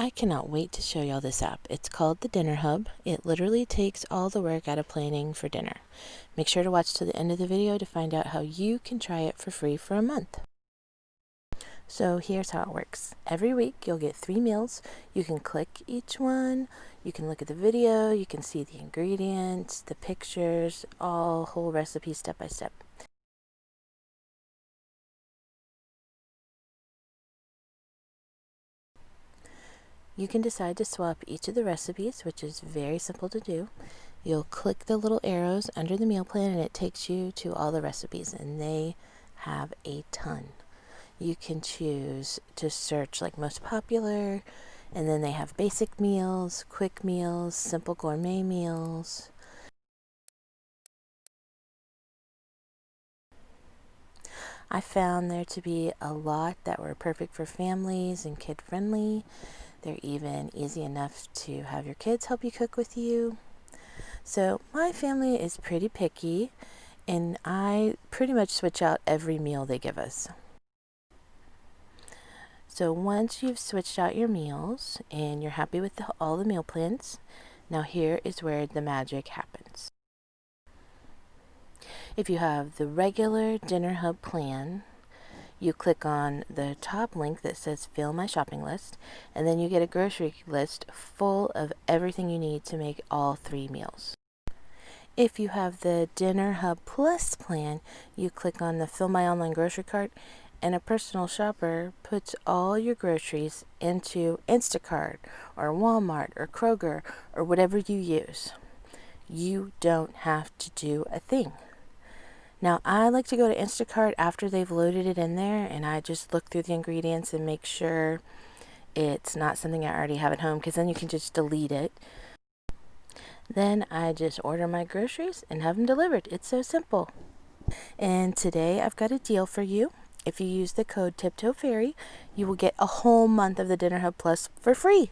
I cannot wait to show y'all this app. It's called the Dinnerhub. It literally takes all the work out of planning for dinner. Make sure to watch to the end of the video to find out how you can try it for free for a month. So here's how it works. Every week you'll get 3 meals. You can click each one, you can look at the video, you can see the ingredients, the pictures, all whole recipes step by step. You can decide to swap each of the recipes, which is very simple to do. You'll click the little arrows under the meal plan and it takes you to all the recipes, and they have a ton. You can choose to search like most popular, and then they have basic meals, quick meals, simple gourmet meals. I found there to be a lot that were perfect for families and kid friendly. They're even easy enough to have your kids help you cook with you. So my family is pretty picky, and I pretty much switch out every meal they give us. So once you've switched out your meals and you're happy with all the meal plans, now here is where the magic happens. If you have the regular Dinnerhub plan, you click on the top link that says fill my shopping list, and then you get a grocery list full of everything you need to make all 3 meals. If you have the Dinnerhub Plus plan, you click on the fill my online grocery cart, and a personal shopper puts all your groceries into Instacart or Walmart or Kroger or whatever you use. You don't have to do a thing. Now, I like to go to Instacart after they've loaded it in there, and I just look through the ingredients and make sure it's not something I already have at home, because then you can just delete it. Then I just order my groceries and have them delivered. It's so simple. And today I've got a deal for you. If you use the code tiptoefairy, you will get a whole month of the Dinnerhub Plus for free.